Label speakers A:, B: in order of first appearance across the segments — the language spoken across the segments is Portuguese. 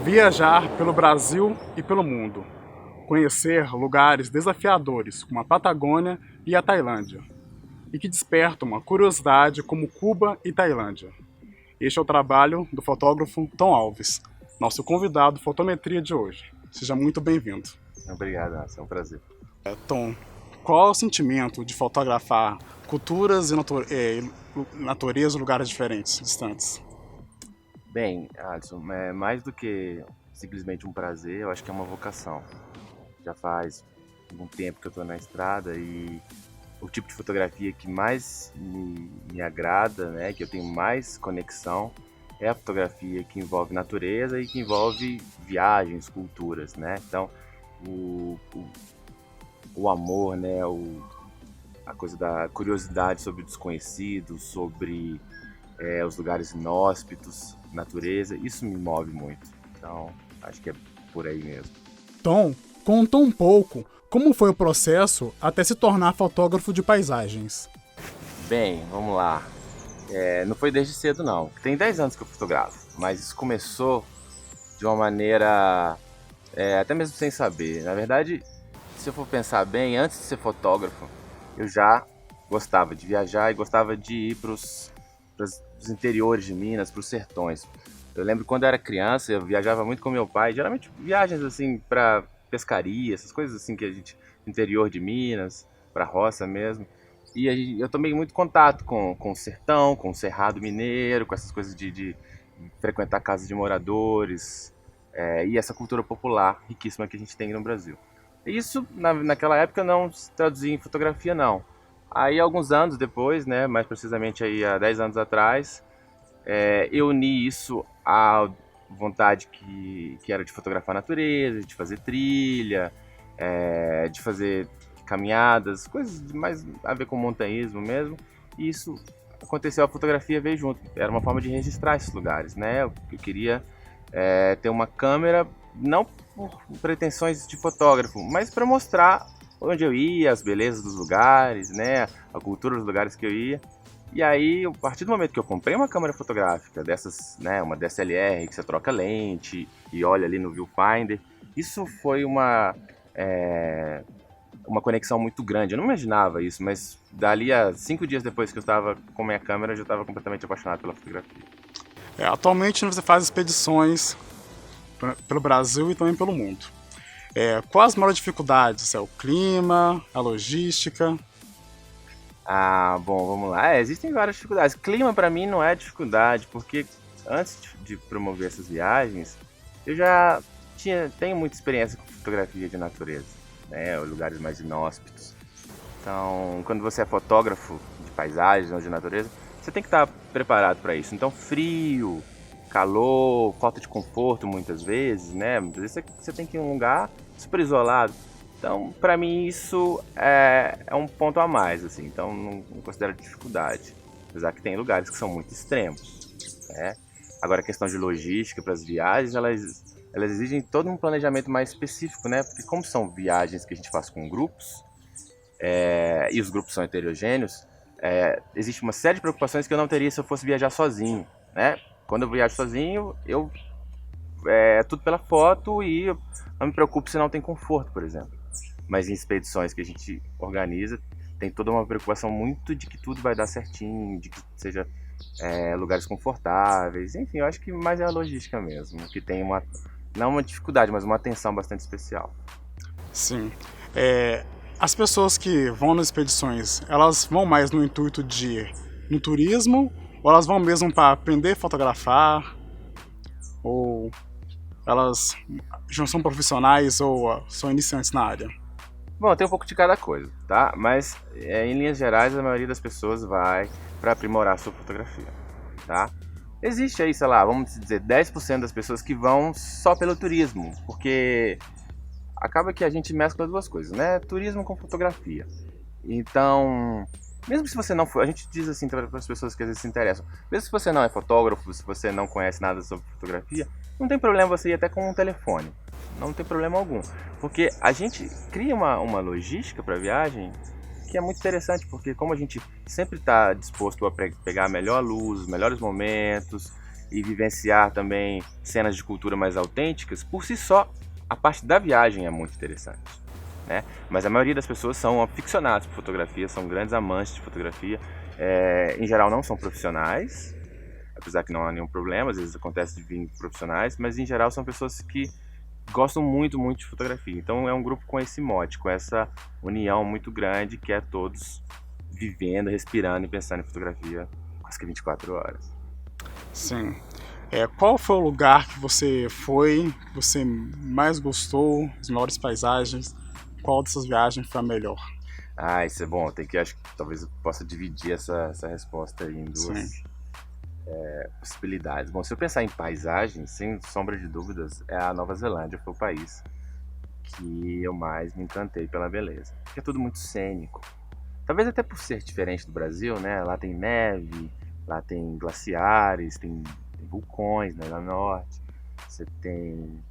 A: Viajar pelo Brasil e pelo mundo. Conhecer lugares desafiadores como a Patagônia e a Tailândia. E que despertam uma curiosidade como Cuba e Tailândia. Este é o trabalho do fotógrafo Tom Alves, nosso convidado fotometria de hoje. Seja muito bem-vindo.
B: Obrigado, é um prazer.
A: Tom, qual é o sentimento de fotografar culturas e natureza em lugares diferentes, distantes?
B: Bem, Alisson, é mais do que simplesmente um prazer, eu acho que é uma vocação. Já faz algum tempo que eu estou na estrada e o tipo de fotografia que mais me agrada, né, que eu tenho mais conexão, é a fotografia que envolve natureza e que envolve viagens, culturas, né? Então, o amor, né, a coisa da curiosidade sobre o desconhecido, sobre os lugares inóspitos, natureza, isso me move muito. Então, acho que é por aí mesmo.
A: Tom, conta um pouco como foi o processo até se tornar fotógrafo de paisagens.
B: Bem, vamos lá. Não foi desde cedo, não. Tem 10 anos que eu fotografo, mas isso começou de uma maneira até mesmo sem saber. Na verdade, se eu for pensar bem, antes de ser fotógrafo, eu já gostava de viajar e gostava de ir para os interiores de Minas, para os sertões. Eu lembro quando eu era criança, eu viajava muito com meu pai, geralmente viagens assim para pescaria, essas coisas assim que a gente, interior de Minas, para roça mesmo. E eu tomei muito contato com o sertão, com o cerrado mineiro, com essas coisas de frequentar casas de moradores, e essa cultura popular riquíssima que a gente tem no Brasil. E isso, naquela época, não se traduzia em fotografia, não. Aí, alguns anos depois, né, mais precisamente aí, há 10 anos atrás, eu uni isso à vontade que era de fotografar a natureza, de fazer trilha, de fazer caminhadas, coisas mais a ver com montanhismo mesmo. E isso aconteceu, a fotografia veio junto. Era uma forma de registrar esses lugares, né? Eu queria ter uma câmera, não por pretensões de fotógrafo, mas para mostrar onde eu ia, as belezas dos lugares, né? A cultura dos lugares que eu ia. E aí, a partir do momento que eu comprei uma câmera fotográfica dessas, né, uma DSLR, que você troca lente e olha ali no viewfinder, isso foi uma conexão muito grande. Eu não imaginava isso, mas dali a 5 dias depois que eu estava com minha câmera, eu já estava completamente apaixonado pela fotografia.
A: Atualmente você faz expedições pelo Brasil e também pelo mundo. Quais as maiores dificuldades? É o clima, a logística?
B: Bom, vamos lá. Existem várias dificuldades. Clima para mim não é dificuldade, porque antes de promover essas viagens, eu já tenho muita experiência com fotografia de natureza, né? Lugares mais inóspitos. Então, quando você é fotógrafo de paisagens ou de natureza, você tem que estar preparado para isso. Então, frio, calor, falta de conforto muitas vezes, né? Muitas vezes você tem que ir em um lugar super isolado. Então, para mim, isso é um ponto a mais, assim. Então, não considero dificuldade. Apesar que tem lugares que são muito extremos, né? Agora, a questão de logística para as viagens, elas exigem todo um planejamento mais específico, né? Porque como são viagens que a gente faz com grupos, e os grupos são heterogêneos, existe uma série de preocupações que eu não teria se eu fosse viajar sozinho, né? Quando eu viajo sozinho, é tudo pela foto e eu não me preocupo se não tem conforto, por exemplo. Mas em expedições que a gente organiza, tem toda uma preocupação muito de que tudo vai dar certinho, de que seja lugares confortáveis. Enfim, eu acho que mais é a logística mesmo, que tem não uma dificuldade, mas uma atenção bastante especial.
A: Sim. As pessoas que vão nas expedições, elas vão mais no intuito de ir no turismo, ou elas vão mesmo para aprender a fotografar, ou elas já são profissionais ou são iniciantes na área?
B: Bom, tem um pouco de cada coisa, tá? Mas em linhas gerais, a maioria das pessoas vai para aprimorar a sua fotografia, tá? Existe aí, sei lá, vamos dizer, 10% das pessoas que vão só pelo turismo, porque acaba que a gente mescla duas coisas, né? Turismo com fotografia. Então, mesmo se você não for, a gente diz assim para as pessoas que às vezes se interessam, mesmo se você não é fotógrafo, se você não conhece nada sobre fotografia, não tem problema você ir até com um telefone. Não tem problema algum. Porque a gente cria uma logística para a viagem que é muito interessante, porque como a gente sempre está disposto a pegar a melhor luz, os melhores momentos, e vivenciar também cenas de cultura mais autênticas, por si só, a parte da viagem é muito interessante, né? Mas a maioria das pessoas são aficionados por fotografia, são grandes amantes de fotografia, em geral não são profissionais, apesar que não há nenhum problema, às vezes acontece de vir profissionais, mas em geral são pessoas que gostam muito, muito de fotografia. Então é um grupo com esse mote, com essa união muito grande, que é todos vivendo, respirando e pensando em fotografia quase que 24 horas.
A: Sim. Qual foi o lugar que você foi, que você mais gostou, as melhores paisagens? Qual dessas viagens foi a melhor?
B: Isso é bom. Acho que talvez eu possa dividir essa resposta aí em duas possibilidades. Bom, se eu pensar em paisagem, sem sombra de dúvidas, a Nova Zelândia foi o país que eu mais me encantei pela beleza. Porque é tudo muito cênico. Talvez até por ser diferente do Brasil, né? Lá tem neve, lá tem glaciares, tem vulcões, né, lá no norte. Você tem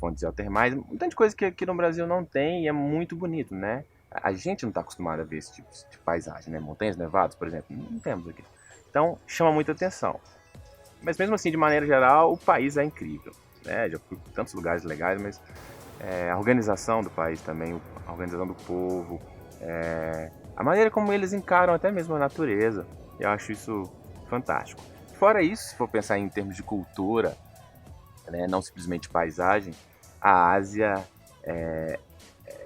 B: fontes geotermais, um monte de coisa que aqui no Brasil não tem e é muito bonito, né? A gente não está acostumado a ver esse tipo de paisagem, né? Montanhas nevadas, por exemplo, não temos aqui. Então, chama muita atenção. Mas mesmo assim, de maneira geral, o país é incrível, né? Já fui em tantos lugares legais, mas a organização do país também, a organização do povo, a maneira como eles encaram até mesmo a natureza, eu acho isso fantástico. Fora isso, se for pensar em termos de cultura, né, não simplesmente paisagem, a Ásia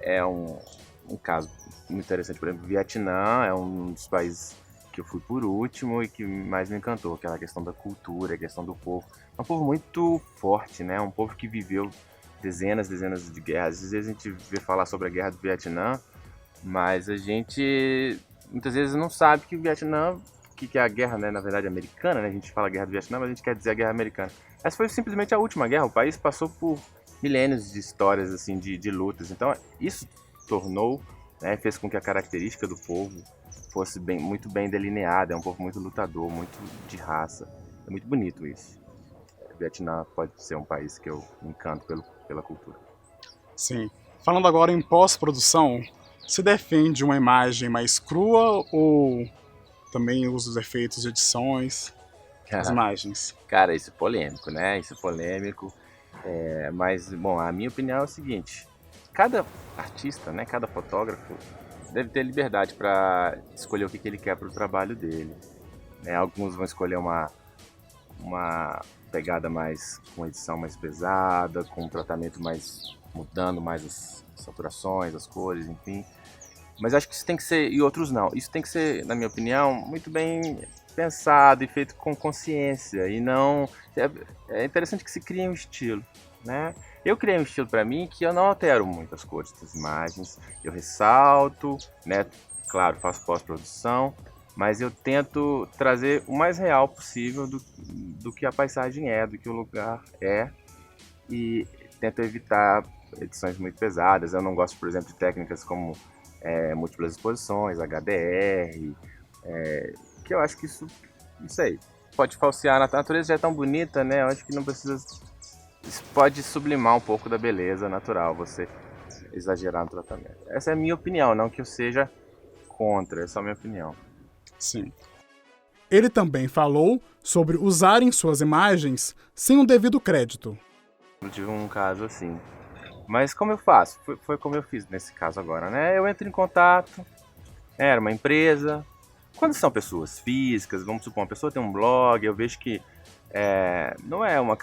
B: é um caso muito interessante. Por exemplo, o Vietnã é um dos países que eu fui por último e que mais me encantou, aquela questão da cultura, a questão do povo. É um povo muito forte, né? Um povo que viveu dezenas de guerras. Às vezes a gente vê falar sobre a guerra do Vietnã, mas a gente muitas vezes não sabe que o Vietnã, que é a guerra, né, na verdade, americana, né? A gente fala guerra do Vietnã, mas a gente quer dizer a guerra americana. Essa foi simplesmente a última guerra. O país passou por milênios de histórias, assim, de lutas. Então, isso tornou, né, fez com que a característica do povo fosse muito bem delineada. É um povo muito lutador, muito de raça. É muito bonito isso. O Vietnã pode ser um país que eu me encanto pela cultura.
A: Sim. Falando agora em pós-produção, se defende uma imagem mais crua ou também usa os efeitos de edições, as imagens?
B: Cara, isso é polêmico, né? Isso é polêmico. Mas, bom, a minha opinião é o seguinte. Cada artista, né, cada fotógrafo deve ter liberdade para escolher o que ele quer para o trabalho dele. Né? Alguns vão escolher uma pegada mais, com edição mais pesada, com um tratamento mais, mudando mais as saturações, as cores, enfim. Mas acho que isso tem que ser, e outros não, isso tem que ser, na minha opinião, muito bem pensado e feito com consciência, e não... É interessante que se crie um estilo, né? Eu criei um estilo para mim que eu não altero muito as cores das imagens, eu ressalto, né? Claro, faço pós-produção, mas eu tento trazer o mais real possível do que a paisagem é, do que o lugar é, e tento evitar edições muito pesadas. Eu não gosto, por exemplo, de técnicas como múltiplas exposições, HDR, que eu acho que isso aí pode falsear. A natureza já é tão bonita, né? Eu acho que não precisa... Isso pode sublimar um pouco da beleza natural, você exagerar no tratamento. Essa é a minha opinião, não que eu seja contra, é só a minha opinião.
A: Sim. Ele também falou sobre usarem suas imagens sem o devido crédito.
B: Eu tive um caso assim. Mas como eu faço? Foi como eu fiz nesse caso agora, né? Eu entro em contato, era uma empresa. Quando são pessoas físicas, vamos supor, uma pessoa tem um blog, eu vejo que não é uma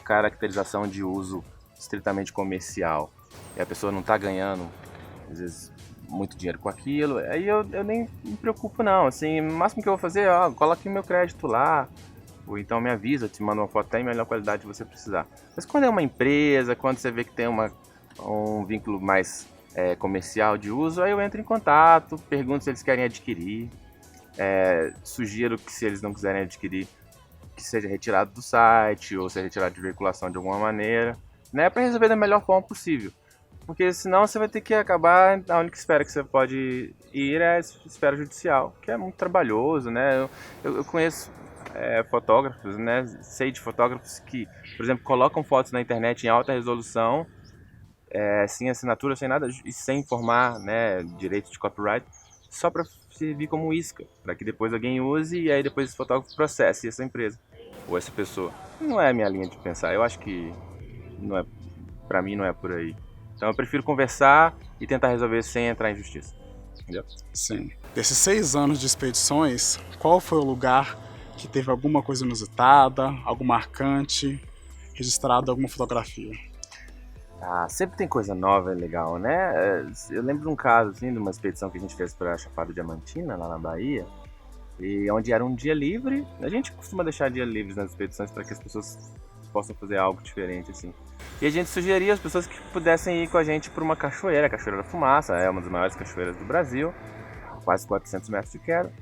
B: caracterização de uso estritamente comercial. E a pessoa não está ganhando, às vezes, muito dinheiro com aquilo. Aí eu nem me preocupo não, assim, o máximo que eu vou fazer é, coloque meu crédito lá, ou então me avisa, te manda uma foto até em melhor qualidade que você precisar. Mas quando é uma empresa, quando você vê que tem um vínculo mais comercial de uso, aí eu entro em contato, pergunto se eles querem adquirir, sugiro que se eles não quiserem adquirir, que seja retirado do site, ou seja retirado de veiculação de alguma maneira, né, para resolver da melhor forma possível. Porque senão você vai ter que acabar, a única espera que você pode ir é a esfera judicial, que é muito trabalhoso, né? Eu conheço fotógrafos, né? Sei de fotógrafos que, por exemplo, colocam fotos na internet em alta resolução, sem assinatura, sem nada, e sem informar, né, direito de copyright, só para servir como isca, para que depois alguém use e aí depois esse fotógrafo processe essa empresa. ou essa pessoa. Não é a minha linha de pensar. Eu acho que não é, pra mim não é por aí. Então eu prefiro conversar e tentar resolver sem entrar em justiça. Entendeu?
A: Sim. Desses 6 anos de expedições, qual foi o lugar que teve alguma coisa inusitada, algo marcante, registrado alguma fotografia?
B: Ah, sempre tem coisa nova e legal, né? Eu lembro de um caso, assim, de uma expedição que a gente fez para a Chapada Diamantina, lá na Bahia, e onde era um dia livre. A gente costuma deixar dias livres nas expedições para que as pessoas possam fazer algo diferente, assim. E a gente sugeria às pessoas que pudessem ir com a gente para uma cachoeira, a Cachoeira da Fumaça, é uma das maiores cachoeiras do Brasil, quase 400 metros de queda.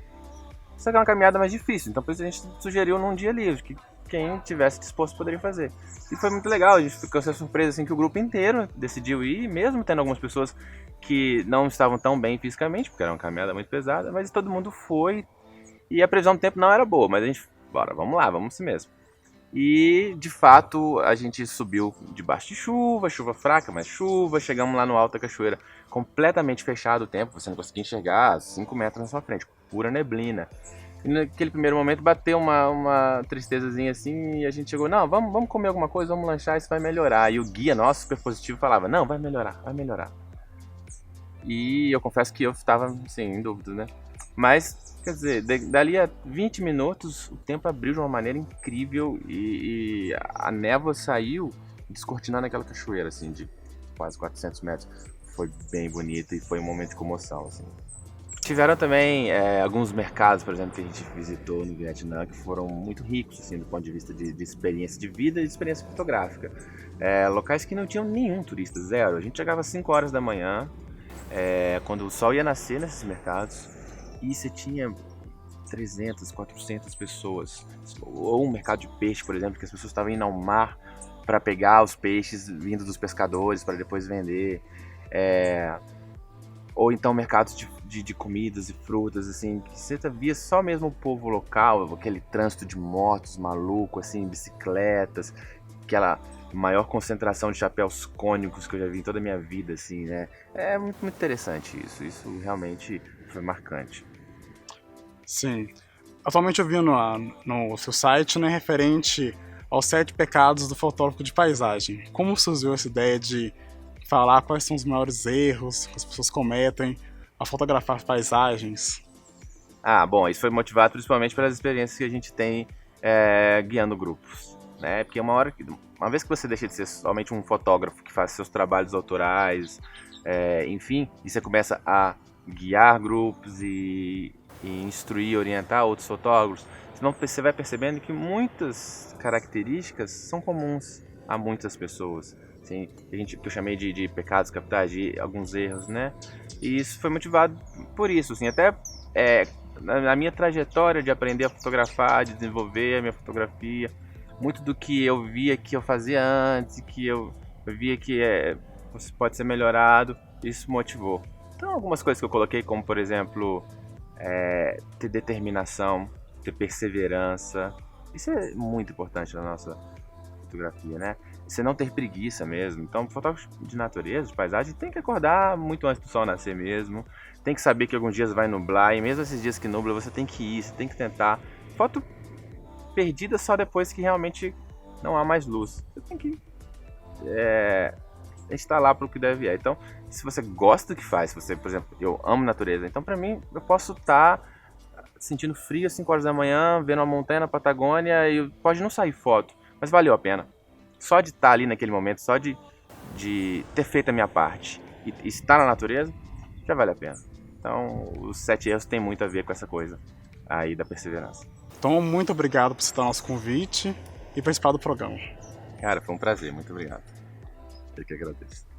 B: Só que é uma caminhada mais difícil, então por isso a gente sugeriu num dia livre, que quem tivesse disposto poderia fazer. E foi muito legal, a gente ficou surpreso assim, que o grupo inteiro decidiu ir, mesmo tendo algumas pessoas que não estavam tão bem fisicamente, porque era uma caminhada muito pesada, mas todo mundo foi, e a previsão do tempo não era boa, mas a gente, bora, vamos lá, vamos assim mesmo. E, de fato, a gente subiu debaixo de chuva, chuva fraca, mas chuva, chegamos lá no alto da cachoeira, completamente fechado o tempo, você não conseguia enxergar 5 metros na sua frente, pura neblina. E naquele primeiro momento bateu uma tristezazinha assim, e a gente chegou, não, vamos comer alguma coisa, vamos lanchar, isso vai melhorar. E o guia nosso, super positivo, falava, não, vai melhorar, vai melhorar. E eu confesso que eu estava, assim, em dúvida, né? Mas, quer dizer, dali a 20 minutos, o tempo abriu de uma maneira incrível e a névoa saiu descortinando aquela cachoeira, assim, de quase 400 metros. Foi bem bonito e foi um momento de comoção, assim. Tiveram também alguns mercados, por exemplo, que a gente visitou no Vietnã, que foram muito ricos, assim, do ponto de vista de experiência de vida e de experiência fotográfica. Locais que não tinham nenhum turista, zero. A gente chegava às 5 horas da manhã, quando o sol ia nascer nesses mercados, e você tinha 300, 400 pessoas. Ou um mercado de peixe, por exemplo, que as pessoas estavam indo ao mar para pegar os peixes vindo dos pescadores para depois vender. Ou então mercados de comidas e frutas, assim, que você via só mesmo o povo local, aquele trânsito de motos maluco, assim, bicicletas, aquela maior concentração de chapéus cônicos que eu já vi em toda a minha vida, assim, né? É muito, muito interessante isso realmente foi marcante.
A: Sim. Atualmente eu vi no seu site, né, referente aos 7 pecados do fotógrafo de paisagem. Como surgiu essa ideia de falar quais são os maiores erros que as pessoas cometem ao fotografar paisagens?
B: Ah, bom, isso foi motivado principalmente pelas experiências que a gente tem guiando grupos, né? Porque uma vez que você deixa de ser somente um fotógrafo que faz seus trabalhos autorais, enfim, e você começa a guiar grupos e instruir, orientar outros fotógrafos, você vai percebendo que muitas características são comuns a muitas pessoas. Assim, que eu chamei de pecados capitais, de alguns erros, né? E isso foi motivado por isso, assim, até na minha trajetória de aprender a fotografar, de desenvolver a minha fotografia, muito do que eu via que eu fazia antes, que eu via que pode ser melhorado, isso motivou. Então, algumas coisas que eu coloquei, como por exemplo, ter determinação, ter perseverança, isso é muito importante na nossa fotografia, né? Você não ter preguiça mesmo. Então, fotógrafo de natureza, de paisagem, tem que acordar muito antes do sol nascer mesmo. Tem que saber que alguns dias vai nublar. E mesmo esses dias que nubla, você tem que ir, você tem que tentar. Foto perdida só depois que realmente não há mais luz. Você tem que estar lá para o que deve ir. Então, se você gosta do que faz, se você, por exemplo, eu amo natureza, então para mim, eu posso estar sentindo frio às 5 horas da manhã, vendo uma montanha na Patagônia e pode não sair foto, mas valeu a pena. Só de estar ali naquele momento, só de ter feito a minha parte e estar na natureza, já vale a pena. Então, os 7 erros tem muito a ver com essa coisa aí da perseverança.
A: Então, muito obrigado por aceitar nosso convite e participar do programa.
B: Cara, foi um prazer, muito obrigado. Eu que agradeço.